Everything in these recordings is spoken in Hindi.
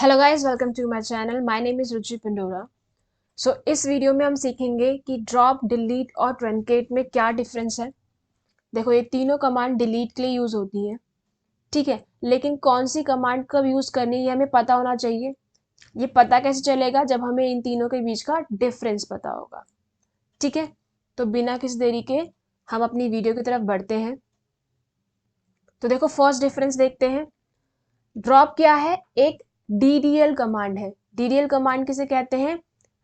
Hello guys, welcome to my channel. My name is Ruchi Pindora. So इस वीडियो में हम सीखेंगे कि ड्रॉप, डिलीट और ट्रंकेट में क्या डिफरेंस है। देखो, ये तीनों कमांड डिलीट के लिए यूज़ होती हैं, ठीक है। लेकिन कौन सी कमांड कब यूज़ करनी है ये हमें पता होना चाहिए। ये पता कैसे चलेगा? जब हमें इन तीनों के बीच का डिफरेंस पता होगा, ठीक है। तो बिना किसी देरी के हम अपनी वीडियो की तरफ बढ़ते हैं। तो देखो, फर्स्ट डिफरेंस देखते हैं। ड्रॉप क्या है? एक डीडीएल कमांड है। डीडीएल कमांड किसे कहते हैं?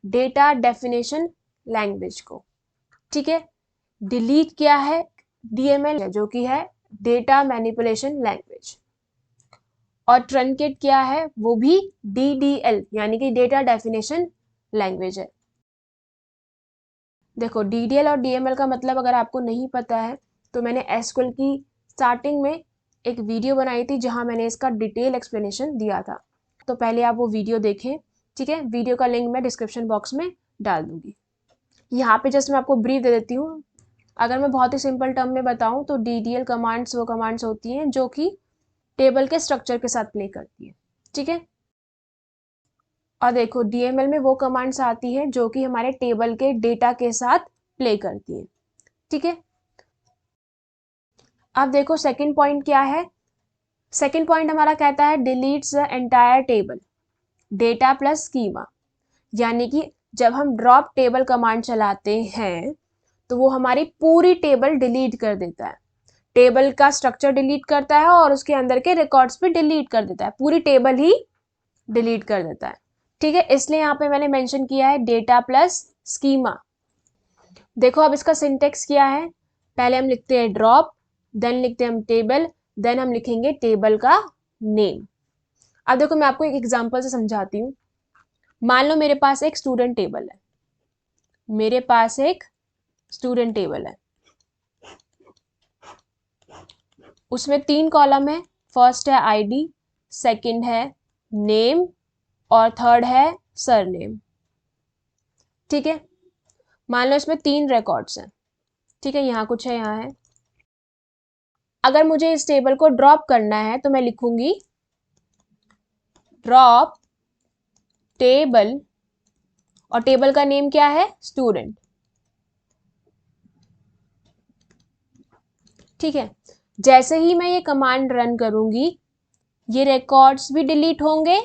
डेटा डेफिनेशन लैंग्वेज को, ठीक है। डिलीट क्या है? डीएमएल है, जो कि है डेटा मैनिपुलेशन लैंग्वेज। और ट्रंकेट क्या है? वो भी डीडीएल यानी कि डेटा डेफिनेशन लैंग्वेज है। देखो, डीडीएल और डीएमएल का मतलब अगर आपको नहीं पता है तो मैंने एसक्यूएल की स्टार्टिंग में एक वीडियो बनाई थी जहां मैंने इसका डिटेल एक्सप्लेनेशन दिया था। तो पहले आप वो वीडियो देखें, ठीक है। वीडियो का लिंक मैं डिस्क्रिप्शन बॉक्स में डाल दूंगी। यहाँ पे जस्ट मैं आपको ब्रीफ दे देती हूँ। अगर मैं बहुत ही सिंपल टर्म में बताऊँ तो डीडीएल कमांड्स वो कमांड्स होती हैं जो कि टेबल के स्ट्रक्चर के साथ प्ले करती है, ठीक है। और देखो, डीएमएल में वो कमांड्स आती है जो कि हमारे टेबल के डेटा के साथ प्ले करती है, ठीक है। अब देखो, सेकंड पॉइंट क्या है? सेकंड पॉइंट हमारा कहता है deletes the entire table data plus schema. यानी कि जब हम ड्रॉप टेबल कमांड चलाते हैं तो वो हमारी पूरी टेबल डिलीट कर देता है। टेबल का स्ट्रक्चर डिलीट करता है और उसके अंदर के रिकॉर्ड्स भी डिलीट कर देता है। पूरी टेबल ही डिलीट कर देता है, ठीक है। इसलिए यहाँ पे मैंने मेंशन किया है डेटा प्लस स्कीमा। देखो, अब इसका सिंटेक्स क्या है? पहले हम लिखते हैं ड्रॉप, देन लिखते हैं हम टेबल, देन हम लिखेंगे टेबल का नेम। अब देखो, मैं आपको एक एग्जांपल से समझाती हूँ। मान लो मेरे पास एक स्टूडेंट टेबल है। मेरे पास एक स्टूडेंट टेबल है, उसमें 3 कॉलम है। फर्स्ट है आईडी, सेकंड है नेम और थर्ड है सरनेम, ठीक है। मान लो इसमें 3 रिकॉर्ड्स हैं, ठीक है। यहाँ कुछ है, यहाँ है। अगर मुझे इस टेबल को ड्रॉप करना है तो मैं लिखूंगी ड्रॉप टेबल, और टेबल का नेम क्या है? स्टूडेंट, ठीक है। जैसे ही मैं ये कमांड रन करूंगी, ये रिकॉर्ड्स भी डिलीट होंगे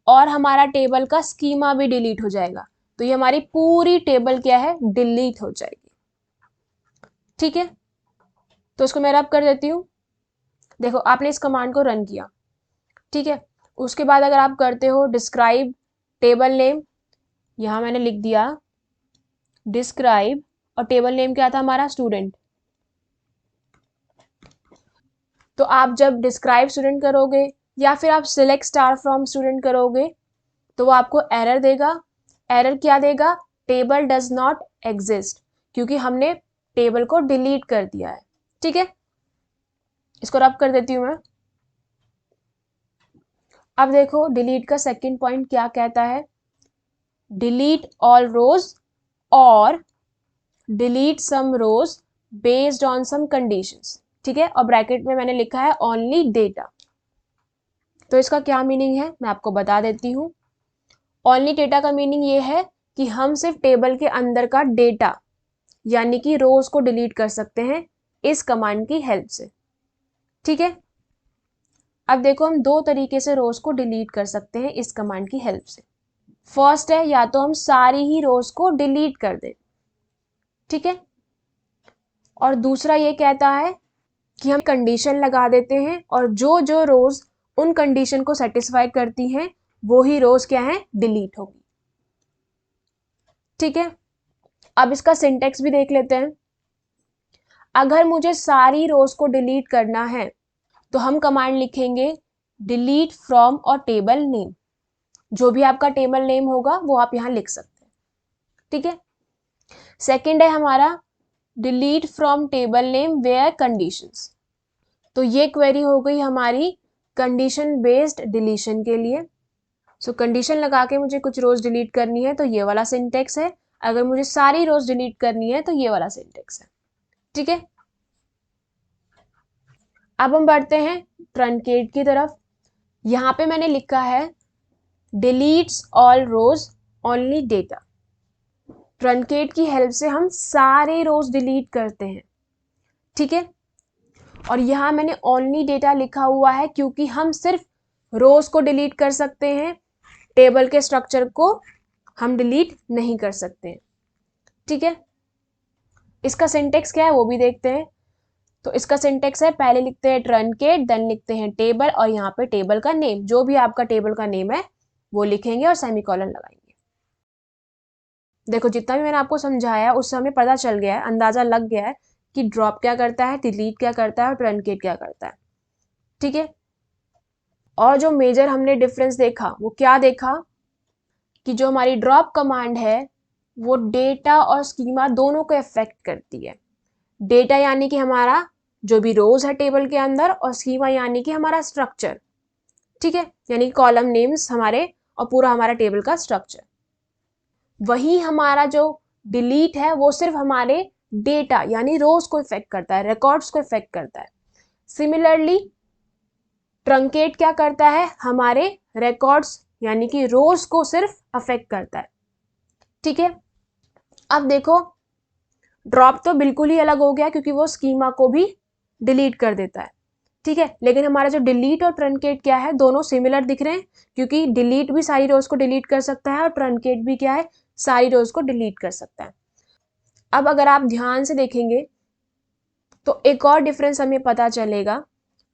और हमारा टेबल का स्कीमा भी डिलीट हो जाएगा। तो ये हमारी पूरी टेबल क्या है? डिलीट हो जाएगी, ठीक है। तो इसको मैं रब कर देती हूँ। देखो, आपने इस कमांड को रन किया, ठीक है। उसके बाद अगर आप करते हो डिस्क्राइब टेबल नेम, यहां मैंने लिख दिया डिस्क्राइब, और टेबल नेम क्या था हमारा? स्टूडेंट। तो आप जब डिस्क्राइब स्टूडेंट करोगे या फिर आप सिलेक्ट स्टार फ्रॉम स्टूडेंट करोगे तो वो आपको एरर देगा। एरर क्या देगा? टेबल डज नॉट एग्जिस्ट, क्योंकि हमने टेबल को डिलीट कर दिया है, ठीक है। इसको रब कर देती हूँ मैं। अब देखो, डिलीट का सेकंड पॉइंट क्या कहता है? डिलीट ऑल रोज और delete some rows based on some conditions, ठीक है। और ब्रैकेट में मैंने लिखा है ओनली डेटा। तो इसका क्या मीनिंग है मैं आपको बता देती हूँ। ओनली डेटा का मीनिंग ये है कि हम सिर्फ टेबल के अंदर का डेटा यानी कि रोज को डिलीट कर सकते हैं इस कमांड की हेल्प से, ठीक है। अब देखो, हम 2 तरीके से रोज को डिलीट कर सकते हैं इस कमांड की हेल्प से। फर्स्ट है, या तो हम सारी ही रोज को डिलीट कर दें, ठीक है। और दूसरा ये कहता है कि हम कंडीशन लगा देते हैं और जो जो रोज उन कंडीशन को सेटिस्फाई करती हैं वो ही रोज क्या है? डिलीट होगी, ठीक है। अब इसका सिंटेक्स भी देख लेते हैं। अगर मुझे सारी रोज को डिलीट करना है तो हम कमांड लिखेंगे डिलीट फ्रॉम और टेबल नेम। जो भी आपका टेबल नेम होगा वो आप यहां लिख सकते हैं, ठीक है। सेकंड है हमारा delete from table name where conditions. तो ये क्वेरी हो गई हमारी कंडीशन बेस्ड डिलीशन के लिए। सो कंडीशन लगा के मुझे कुछ रोज डिलीट करनी है तो ये वाला सिंटेक्स है। अगर मुझे सारी रोज डिलीट करनी है तो ये वाला सिंटेक्स है, ठीक है। अब हम बढ़ते हैं ट्रंकेट की तरफ। यहाँ पे मैंने लिखा है डिलीट्स ऑल रोज ओनली डेटा। ट्रंकेट की हेल्प से हम सारे रोज डिलीट करते हैं, ठीक है। और यहाँ मैंने ओनली डेटा लिखा हुआ है क्योंकि हम सिर्फ रोज को डिलीट कर सकते हैं, टेबल के स्ट्रक्चर को हम डिलीट नहीं कर सकते हैं, ठीक है। इसका सिंटेक्स क्या है वो भी देखते हैं। तो इसका सिंटेक्स है, पहले लिखते हैं ट्रंकेट, देन लिखते हैं टेबल, और यहाँ पे टेबल का नेम, जो भी आपका टेबल का नेम है वो लिखेंगे और सेमीकोलन लगाएंगे। देखो जितना भी मैंने आपको समझाया उससे हमें पता चल गया है, अंदाजा लग गया है कि ड्रॉप क्या करता है, डिलीट क्या करता है और ट्रंकेट क्या करता है, ठीक है। और जो मेजर हमने डिफरेंस देखा वो क्या देखा कि जो हमारी ड्रॉप कमांड है वो डेटा और स्कीमा दोनों को अफेक्ट करती है। डेटा यानी कि हमारा जो भी रोज है टेबल के अंदर, और स्कीमा यानी कि हमारा स्ट्रक्चर, ठीक है, यानी कॉलम नेम्स हमारे और पूरा हमारा टेबल का स्ट्रक्चर। वही हमारा जो डिलीट है वो सिर्फ हमारे डेटा यानी रोज को इफेक्ट करता है, रिकॉर्ड्स को इफेक्ट करता है। सिमिलरली ट्रंकेट क्या करता है, हमारे रिकॉर्ड्स यानी कि रोज को सिर्फ अफेक्ट करता है, ठीक है। अब देखो ड्रॉप तो बिल्कुल ही अलग हो गया क्योंकि वो स्कीमा को भी डिलीट कर देता है, ठीक है। लेकिन हमारा जो डिलीट और ट्रंकेट क्या है, दोनों सिमिलर दिख रहे हैं क्योंकि डिलीट भी सारी रोज को डिलीट कर सकता है और ट्रंकेट भी क्या है, सारी रोज को डिलीट कर सकता है। अब अगर आप ध्यान से देखेंगे तो एक और डिफरेंस हमें पता चलेगा,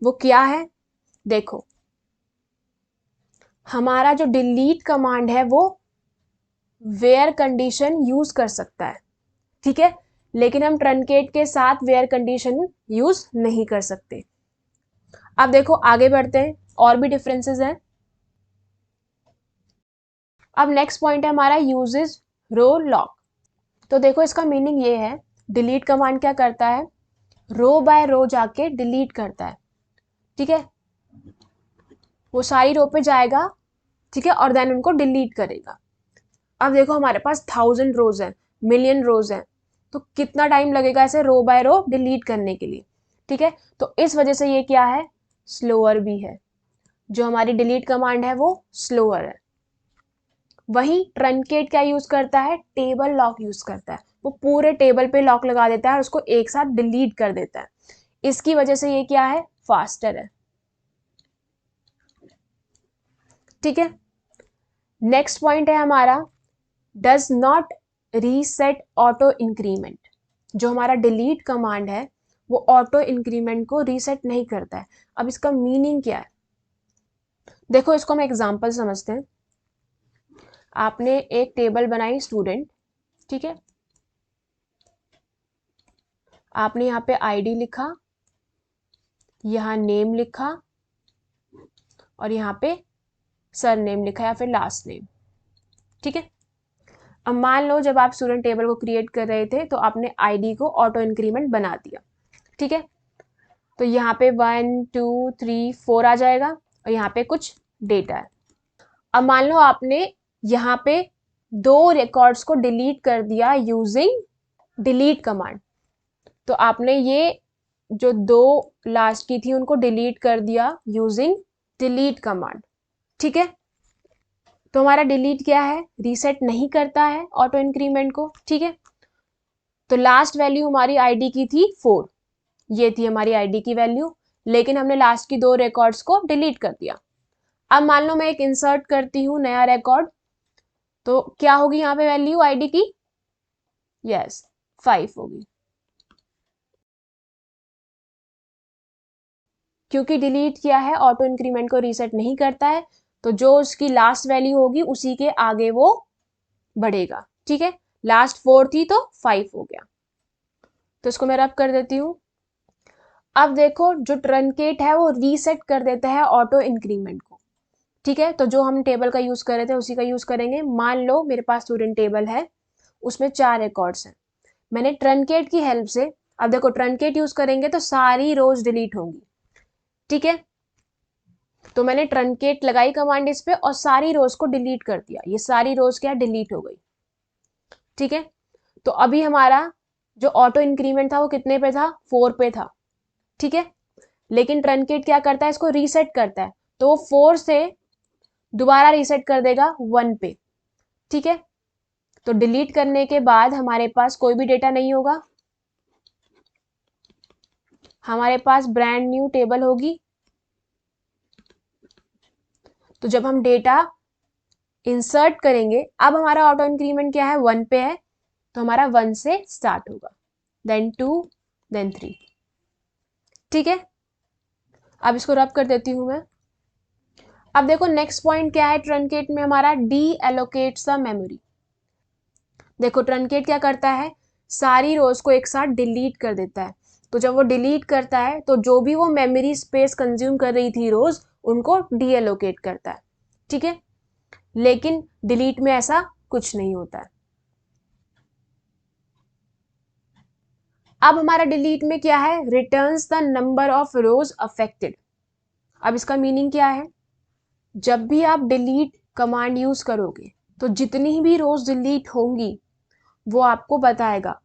वो क्या है, देखो हमारा जो डिलीट कमांड है वो वेयर कंडीशन यूज कर सकता है, ठीक है, लेकिन हम ट्रंकेट के साथ वेयर कंडीशन यूज नहीं कर सकते। अब देखो आगे बढ़ते हैं, और भी डिफरेंसेस हैं। अब नेक्स्ट पॉइंट है हमारा यूजेस रो लॉक। तो देखो इसका मीनिंग ये है, डिलीट कमांड क्या करता है, रो बाय रो जाके डिलीट करता है, ठीक है। वो सारी रो पे जाएगा, ठीक है, और देन उनको डिलीट करेगा। अब देखो हमारे पास 1000 रोज है, मिलियन रोज है, तो कितना टाइम लगेगा ऐसे रो बाय रो डिलीट करने के लिए, ठीक है। तो इस वजह से ये क्या है, स्लोअर भी है, जो हमारी डिलीट कमांड है वो स्लोअर है। वही ट्रंकेट क्या यूज करता है, टेबल लॉक यूज करता है, वो पूरे टेबल पे लॉक लगा देता है और उसको एक साथ डिलीट कर देता है। इसकी वजह से ये क्या है, फास्टर है, ठीक है। नेक्स्ट पॉइंट है हमारा does not reset auto increment. जो हमारा डिलीट कमांड है वो ऑटो इंक्रीमेंट को रीसेट नहीं करता है। अब इसका मीनिंग क्या है, देखो इसको हम एग्जांपल समझते हैं। आपने एक टेबल बनाई स्टूडेंट, ठीक है, आपने यहाँ पे आईडी लिखा, यहाँ नेम लिखा, और यहाँ पे सर नेम लिखा या फिर लास्ट नेम, ठीक है। अब मान लो जब आप स्टूडेंट टेबल को क्रिएट कर रहे थे तो आपने आईडी को ऑटो इंक्रीमेंट बना दिया, ठीक है। तो यहाँ पे 1 2 3 4 आ जाएगा और यहाँ पे कुछ डेटा है। अब मान लो आपने यहाँ पे 2 रिकॉर्ड्स को डिलीट कर दिया यूजिंग डिलीट कमांड। तो आपने ये जो 2 लास्ट की थी उनको डिलीट कर दिया यूजिंग डिलीट कमांड, ठीक है। तो हमारा डिलीट क्या है, रीसेट नहीं करता है ऑटो इंक्रीमेंट को, ठीक है। तो लास्ट वैल्यू हमारी आईडी की थी 4, ये थी हमारी आईडी की वैल्यू, लेकिन हमने लास्ट की 2 रिकॉर्ड्स को डिलीट कर दिया। अब मान लो मैं एक इंसर्ट करती हूँ नया रिकॉर्ड, तो क्या होगी यहाँ पे वैल्यू आईडी की, यस 5 होगी, क्योंकि डिलीट किया है ऑटो इंक्रीमेंट को रीसेट नहीं करता है, तो जो उसकी लास्ट वैल्यू होगी उसी के आगे वो बढ़ेगा, ठीक है। लास्ट 4 थी तो 5 हो गया। तो इसको मैं रब कर देती हूँ। अब देखो जो ट्रंकेट है वो रीसेट कर देता है ऑटो इंक्रीमेंट को, ठीक है। तो जो हम टेबल का यूज कर रहे थे उसी का यूज करेंगे। मान लो मेरे पास स्टूडेंट टेबल है, उसमें 4 रिकॉर्ड्स हैं, मैंने ट्रंकेट की हेल्प से, अब देखो ट्रंकेट यूज करेंगे तो सारी रोज डिलीट होंगी, ठीक है। तो मैंने ट्रंकेट लगाई कमांड इस पे और सारी रोज को डिलीट कर दिया, ये सारी रोज क्या डिलीट हो गई, ठीक है। तो अभी हमारा जो ऑटो इंक्रीमेंट था वो कितने पे था, 4 पे था, ठीक है। लेकिन ट्रंकेट क्या करता है, इसको रीसेट करता है, तो 4 से दोबारा रीसेट कर देगा 1 पे। ठीक है, तो डिलीट करने के बाद हमारे पास कोई भी डेटा नहीं होगा, हमारे पास ब्रांड न्यू टेबल होगी। तो जब हम डेटा इंसर्ट करेंगे, अब हमारा ऑटो इंक्रीमेंट क्या है, 1 पे है, तो हमारा 1 से स्टार्ट होगा, देन 2, देन 3। ठीक है, अब इसको रब कर देती हूं मैं। अब देखो नेक्स्ट पॉइंट क्या है ट्रंकेट में हमारा, डी एलोकेट द मेमोरी। देखो ट्रंकेट क्या करता है, सारी रोज को एक साथ डिलीट कर देता है। तो जब वो डिलीट करता है तो जो भी वो मेमोरी स्पेस कंज्यूम कर रही थी रोज, उनको डी एलोकेट करता है। ठीक है, लेकिन डिलीट में ऐसा कुछ नहीं होता है। अब हमारा डिलीट में क्या है, returns the number of rose affected. अब इसका मीनिंग क्या है, जब भी आप डिलीट कमांड यूज करोगे तो जितनी भी रोज डिलीट होंगी वो आपको बताएगा।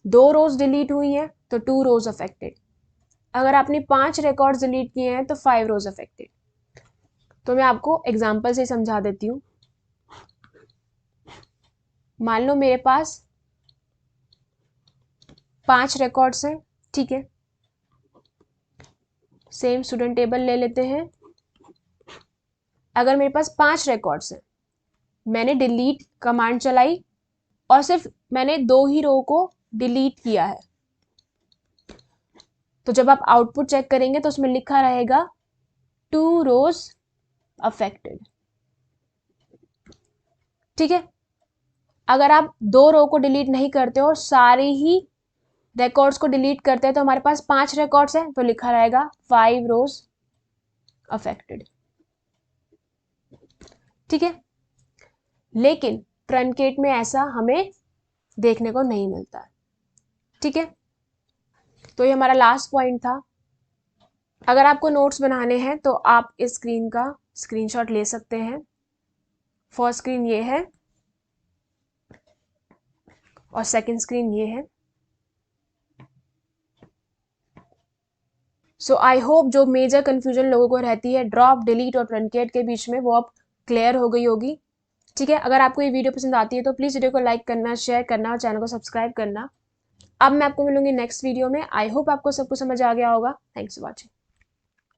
2 रोज डिलीट हुई हैं तो 2 रोज अफेक्टेड, अगर आपने 5 रिकॉर्ड्स डिलीट किए हैं तो 5 रोज अफेक्टेड। तो मैं आपको एग्जांपल से समझा देती हूँ। मान लो मेरे पास 5 रिकॉर्ड्स हैं। ठीक है, सेम स्टूडेंट टेबल ले लेते हैं। अगर मेरे पास 5 रिकॉर्ड्स हैं, मैंने डिलीट कमांड चलाई और सिर्फ मैंने 2 ही रो को डिलीट किया है, तो जब आप आउटपुट चेक करेंगे तो उसमें लिखा रहेगा 2 रोज अफेक्टेड। ठीक है, अगर आप 2 रो को डिलीट नहीं करते और सारे ही रिकॉर्ड्स को डिलीट करते हैं तो हमारे पास 5 रिकॉर्ड्स हैं, तो लिखा रहेगा 5 रोज अफेक्टेड। ठीक है, लेकिन ट्रंकेट में ऐसा हमें देखने को नहीं मिलता। ठीक है, तो ये हमारा लास्ट पॉइंट था। अगर आपको नोट्स बनाने हैं तो आप इस स्क्रीन का स्क्रीनशॉट ले सकते हैं। फर्स्ट स्क्रीन ये है और सेकंड स्क्रीन ये है। सो आई होप जो मेजर कंफ्यूजन लोगों को रहती है ड्रॉप, डिलीट और ट्रंकेट के बीच में, वो अब क्लियर हो गई होगी। ठीक है, अगर आपको ये वीडियो पसंद आती है तो प्लीज़ वीडियो को लाइक करना, शेयर करना और चैनल को सब्सक्राइब करना। अब मैं आपको मिलूंगी नेक्स्ट वीडियो में। आई होप आपको सब कुछ समझ आ गया होगा। Thanks for watching.